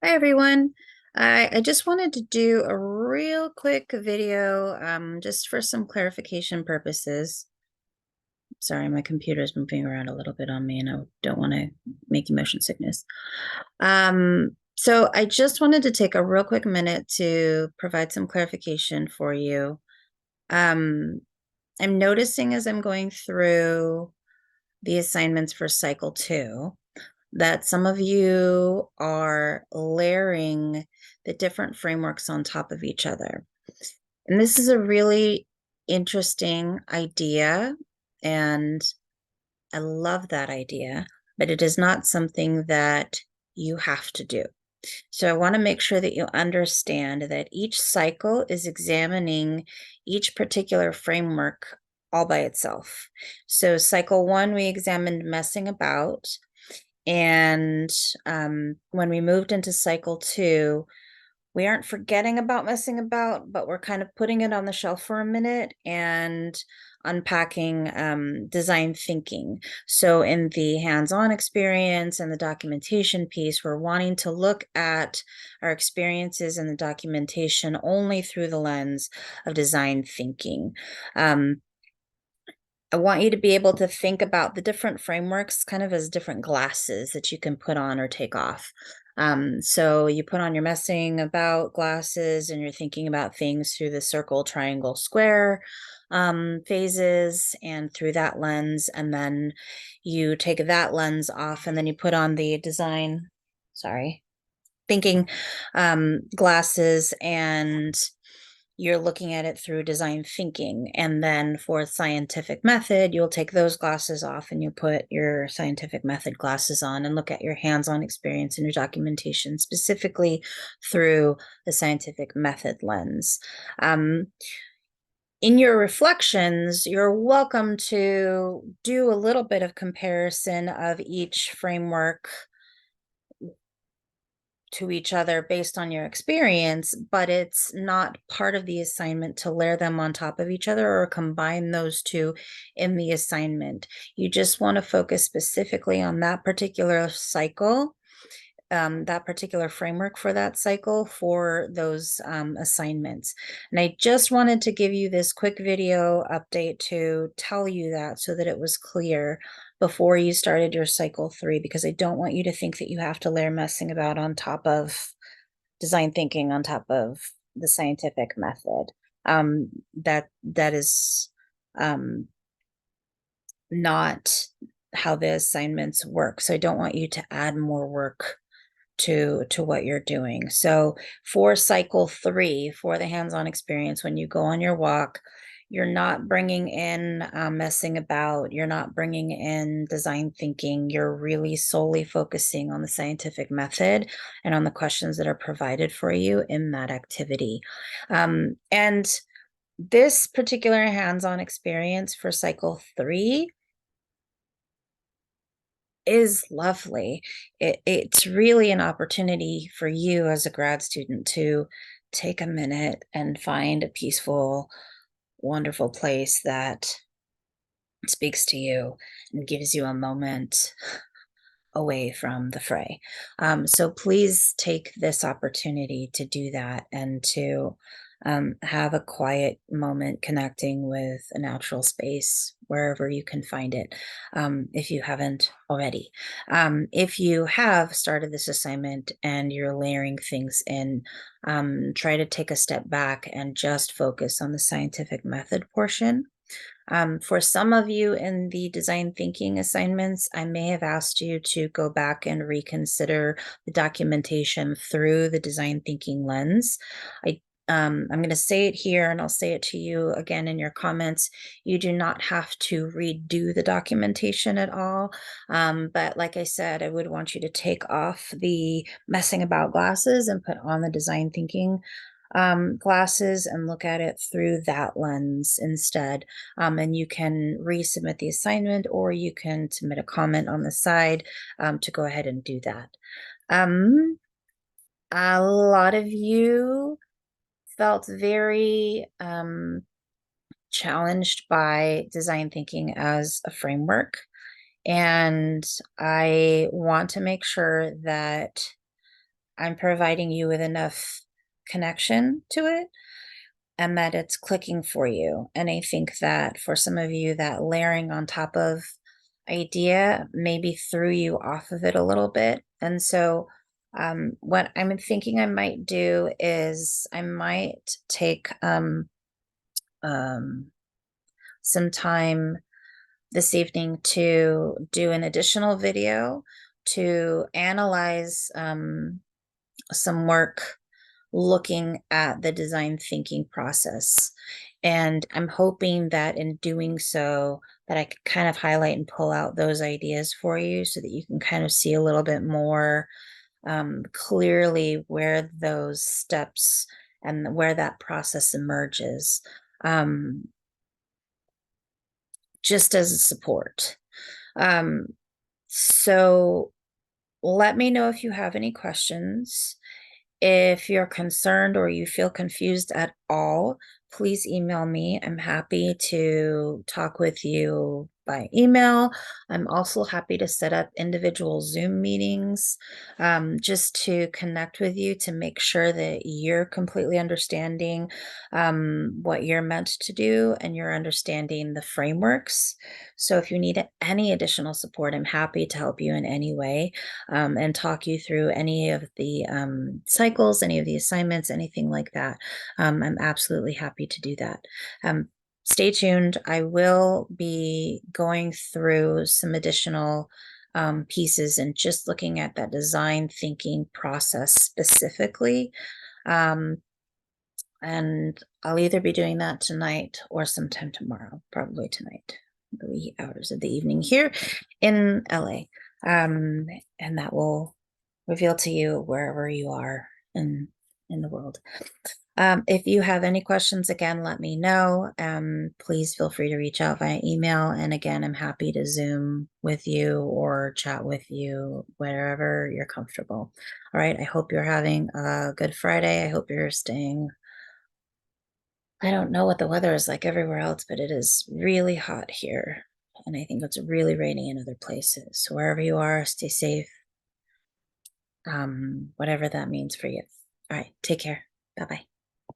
Hi everyone. I just wanted to do a real quick video just for some clarification purposes. Sorry, my computer's moving around a little bit on me and I don't want to make you motion sickness. So I just wanted to take a real quick minute to provide some clarification for you. Um, I'm noticing as I'm going through the assignments for cycle 2 that some of you are layering the different frameworks on top of each other. And this is a really interesting idea, and I love that idea, but it is not something that you have to do. So I want to make sure that you understand that each cycle is examining each particular framework all by itself. So cycle 1, we examined messing about. And when we moved into cycle 2, we aren't forgetting about messing about, but we're kind of putting it on the shelf for a minute and unpacking design thinking. So in the hands-on experience and the documentation piece, we're wanting to look at our experiences in the documentation only through the lens of design thinking. I want you to be able to think about the different frameworks kind of as different glasses that you can put on or take off. So you put on your messing about glasses and you're thinking about things through the circle, triangle, square phases and through that lens. And then you take that lens off and then you put on the design, sorry, thinking glasses, and you're looking at it through design thinking. And then for scientific method, you'll take those glasses off and you put your scientific method glasses on and look at your hands-on experience and your documentation specifically through the scientific method lens. In your reflections, you're welcome to do a little bit of comparison of each framework to each other based on your experience, but it's not part of the assignment to layer them on top of each other or combine those two in the assignment. You just want to focus specifically on that particular cycle, that particular framework for that cycle for those assignments. And I just wanted to give you this quick video update to tell you that so that it was clear before you started your cycle 3, because I don't want you to think that you have to layer messing about on top of design thinking on top of the scientific method. That is not how the assignments work. So I don't want you to add more work to what you're doing. So for cycle 3, for the hands-on experience, when you go on your walk, you're not bringing in messing about, you're not bringing in design thinking, you're really solely focusing on the scientific method and on the questions that are provided for you in that activity. And this particular hands-on experience for cycle 3 is lovely. It's really an opportunity for you as a grad student to take a minute and find a peaceful, wonderful place that speaks to you and gives you a moment away from the fray. So please take this opportunity to do that and to have a quiet moment connecting with a natural space wherever you can find it, if you haven't already. If you have started this assignment and you're layering things in, try to take a step back and just focus on the scientific method portion. For some of you in the design thinking assignments, I may have asked you to go back and reconsider the documentation through the design thinking lens. I'm going to say it here and I'll say it to you again in your comments. You do not have to redo the documentation at all. But like I said, I would want you to take off the messing about glasses and put on the design thinking glasses and look at it through that lens instead. And you can resubmit the assignment or you can submit a comment on the side to go ahead and do that. A lot of you felt very challenged by design thinking as a framework. And I want to make sure that I'm providing you with enough connection to it and that it's clicking for you. And I think that for some of you, that layering on top of idea maybe threw you off of it a little bit. And so, what I'm thinking I might do is I might take um, some time this evening to do an additional video to analyze some work looking at the design thinking process. And I'm hoping that in doing so, that I could kind of highlight and pull out those ideas for you so that you can kind of see a little bit more clearly where those steps and where that process emerges, just as a support. So let me know if you have any questions. If you're concerned or you feel confused at all, please email me. I'm happy to talk with you by email. I'm also happy to set up individual Zoom meetings just to connect with you to make sure that you're completely understanding what you're meant to do and you're understanding the frameworks. So if you need any additional support, I'm happy to help you in any way and talk you through any of the cycles, any of the assignments, anything like that. I'm absolutely happy to do that. Stay tuned. I will be going through some additional pieces and just looking at that design thinking process specifically. And I'll either be doing that tonight or sometime tomorrow, probably tonight, the wee hours of the evening here in LA. And that will reveal to you wherever you are in the world. If you have any questions, again, let me know. Please feel free to reach out via email. And again, I'm happy to Zoom with you or chat with you, wherever you're comfortable. All right. I hope you're having a good Friday. I hope you're staying. I don't know what the weather is like everywhere else, but it is really hot here. And I think it's really raining in other places. So wherever you are, stay safe. Whatever that means for you. All right. Take care. Bye-bye.